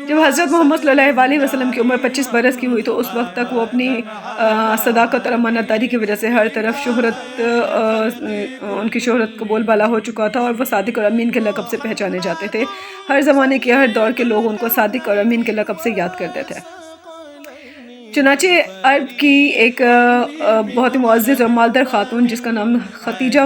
جب حضرت محمد صلی اللہ علیہ وسلم کی عمر 25 برس کی ہوئی تو اس وقت تک وہ اپنی صداقت اور امانت داری کی وجہ سے ہر طرف ان کی شہرت کا بول بالا ہو چکا تھا، اور وہ صادق اور امین کے لقب سے پہچانے جاتے تھے۔ ہر زمانے کے ہر دور کے لوگ ان کو صادق اور امین کے لقب سے یاد کرتے تھے۔ چنانچہ عرب کی ایک بہت ہی معزز اور مالدار خاتون جس کا نام ختیجہ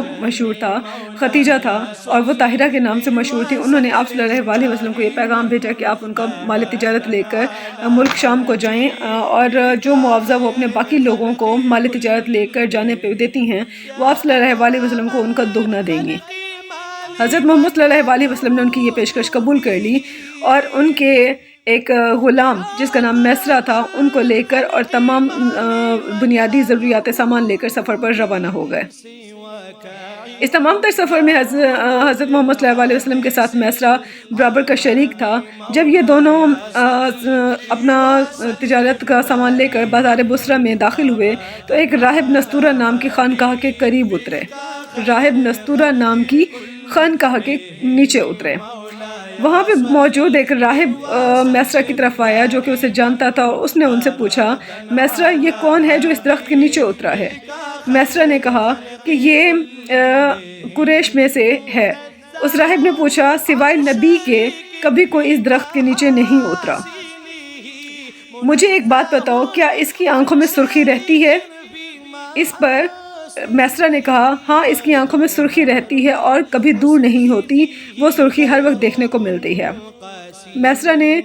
تھا اور وہ طاہرہ کے نام سے مشہور تھی، انہوں نے آپ صلی اللہ علیہ وسلم کو یہ پیغام بھیجا کہ آپ ان کا مال تجارت لے کر ملک شام کو جائیں، اور جو معاوضہ وہ اپنے باقی لوگوں کو مال تجارت لے کر جانے پہ دیتی ہیں وہ آپ صلی اللہ علیہ وسلم کو ان کا دگنا دیں گی۔ حضرت محمد صلی اللہ علیہ وسلم نے ان کی یہ پیشکش قبول کر لی اور ان کے ایک غلام جس کا نام میسرہ تھا ان کو لے کر اور تمام بنیادی ضروریات سامان لے کر سفر پر روانہ ہو گئے۔ اس تمام تر سفر میں حضرت محمد صلی اللہ علیہ وسلم کے ساتھ میسرہ برابر کا شریک تھا۔ جب یہ دونوں اپنا تجارت کا سامان لے کر بازار بصرہ میں داخل ہوئے تو ایک راہب نستورہ نام کی خانقاہ کے قریب اترے۔ راہب نستورہ نام کی خانقاہ کے نیچے اترے۔ وہاں پہ موجود ایک راہب میسرہ کی طرف آیا جو کہ اسے جانتا تھا، اور اس نے ان سے پوچھا، میسرہ یہ کون ہے جو اس درخت کے نیچے اترا ہے؟ میسرہ نے کہا کہ یہ قریش میں سے ہے۔ اس راہب نے پوچھا، سوائے نبی کے کبھی کوئی اس درخت کے نیچے نہیں اترا؟ مجھے ایک بات بتاؤ، کیا اس کی آنکھوں میں سرخی رہتی ہے؟ اس پر میسرہ نے کہا، ہاں اس کی آنکھوں میں سرخی رہتی ہے اور کبھی دور نہیں ہوتی، وہ سرخی ہر وقت دیکھنے کو ملتی ہے۔ میسرہ نے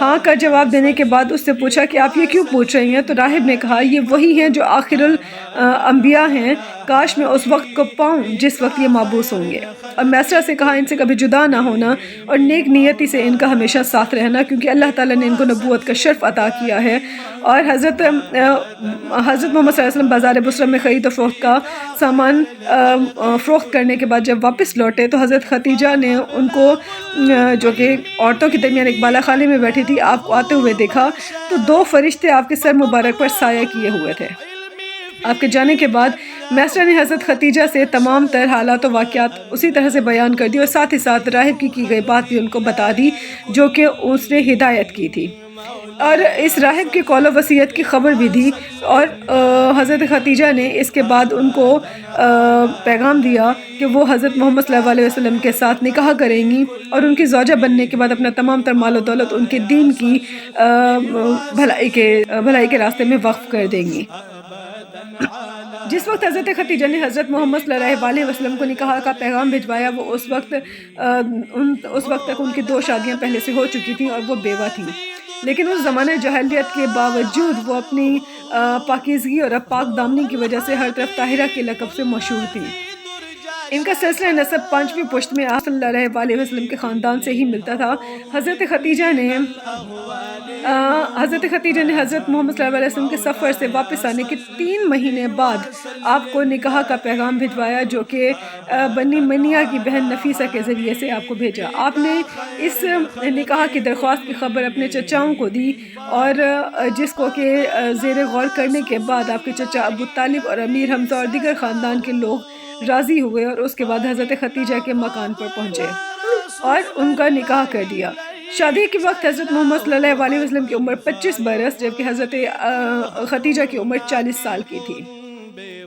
ہاں کا جواب دینے کے بعد اس سے پوچھا کہ آپ یہ کیوں پوچھ رہی ہیں؟ تو راہب نے کہا، یہ وہی ہیں جو آخر الانبیاء ہیں، کاش میں اس وقت کو پاؤں جس وقت یہ مابعوث ہوں گے۔ اور میسرہ سے کہا، ان سے کبھی جدا نہ ہونا اور نیک نیتی سے ان کا ہمیشہ ساتھ رہنا، کیونکہ اللہ تعالیٰ نے ان کو نبوت کا شرف عطا کیا ہے۔ اور حضرت محمد صلی اللہ علیہ وسلم بازار بصرہ میں خرید و فروخت کا سامان فروخت کرنے کے بعد جب واپس لوٹے تو حضرت ختیجہ نے ان کو، جو کہ عورتوں کے درمیان ایک بالا خانے میں بیٹھی تھی، آپ کو آتے ہوئے دیکھا تو دو فرشتے آپ کے سر مبارک پر سایہ کیے ہوئے تھے۔ آپ کے جانے کے بعد میسرہ نے حضرت ختیجہ سے تمام تر حالات و واقعات اسی طرح سے بیان کر دی اور ساتھ ہی ساتھ راہب کی گئی بات بھی ان کو بتا دی جو کہ اس نے ہدایت کی تھی، اور اس راہب کے قول و وصیت کی خبر بھی دی۔ اور حضرت ختیجہ نے اس کے بعد ان کو پیغام دیا کہ وہ حضرت محمد صلی اللہ علیہ وسلم کے ساتھ نکاح کریں گی اور ان کی زوجہ بننے کے بعد اپنا تمام تر مال و دولت ان کے دین کی بھلائی کے راستے میں وقف کر دیں گی۔ جس وقت حضرت ختیجہ نے حضرت محمد صلی اللہ علیہ وسلم کو نکاح کا پیغام بھجوایا وہ اس وقت تک ان کی 2 شادیاں پہلے سے ہو چکی تھیں اور وہ بیوہ تھیں، لیکن اس زمانے جاہلیت کے باوجود وہ اپنی پاکیزگی اور پاک دامنی کی وجہ سے ہر طرف طاہرہ کے لقب سے مشہور تھی۔ ان کا سلسلہ نسب 5ویں پشت میں آپ صلی اللہ علیہ وسلم کے خاندان سے ہی ملتا تھا۔ حضرت ختیجہ نے حضرت محمد صلی اللہ علیہ وسلم کے سفر سے واپس آنے کے 3 مہینے بعد آپ کو نکاح کا پیغام بھجوایا جو کہ بنی منیہ کی بہن نفیسہ کے ذریعے سے آپ کو بھیجا۔ آپ نے اس نکاح کی درخواست کی خبر اپنے چچاؤں کو دی، اور جس کو کہ زیر غور کرنے کے بعد آپ کے چچا ابو طالب اور امیر حمزہ اور دیگر خاندان کے لوگ راضی ہوئے، اور اس کے بعد حضرت ختیجہ کے مکان پر پہنچے اور ان کا نکاح کر دیا۔ شادی کے وقت حضرت محمد صلی اللہ علیہ وسلم کی عمر 25 برس جبکہ حضرت ختیجہ کی عمر 40 سال کی تھی۔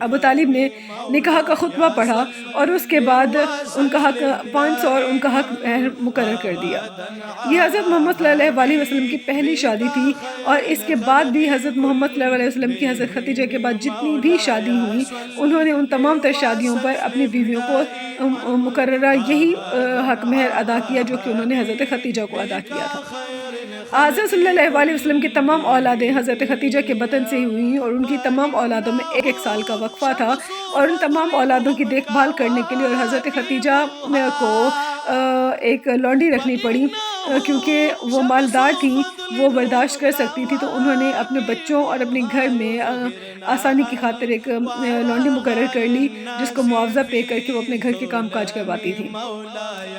ابو طالب نے نکاح کا خطبہ پڑھا اور اس کے بعد ان کا حق 500 اور ان کا حق مہر مقرر کر دیا۔ یہ حضرت محمد صلی اللہ علیہ وسلم کی پہلی شادی تھی، اور اس کے بعد بھی حضرت محمد صلی اللہ علیہ وسلم کی حضرت ختیجہ کے بعد جتنی بھی شادی ہوئی انہوں نے ان تمام تر شادیوں پر اپنی بیویوں کو مقررہ یہی حق مہر ادا کیا جو کہ انہوں نے حضرت ختیجہ کو ادا کیا تھا۔ حضرت صلی اللہ علیہ وسلم کی تمام اولادیں حضرت ختیجہ کے بطن سے ہوئیں، اور ان کی تمام اولادوں میں 1 سال کا وقفہ تھا، اور ان تمام اولادوں کی دیکھ بھال کرنے کے لیے اور حضرت ختیجہ کو ایک لونڈی رکھنی پڑی کیونکہ وہ مالدار تھیں، وہ برداشت کر سکتی تھی، تو انہوں نے اپنے بچوں اور اپنے گھر میں آسانی کی خاطر ایک لونڈی مقرر کر لی جس کو معاوضہ پے کر کے وہ اپنے گھر کے کام کاج کرواتی تھی۔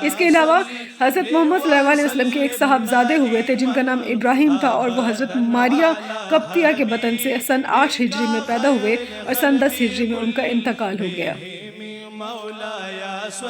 اس کے علاوہ حضرت محمد صلی اللہ علیہ وسلم کے ایک صاحبزادے ہوئے تھے جن کا نام ابراہیم تھا، اور وہ حضرت ماریہ قبطیہ کے بطن سے سن 8 ہجری میں پیدا ہوئے اور سن 10 ہجری میں ان کا انتقال ہو گیا۔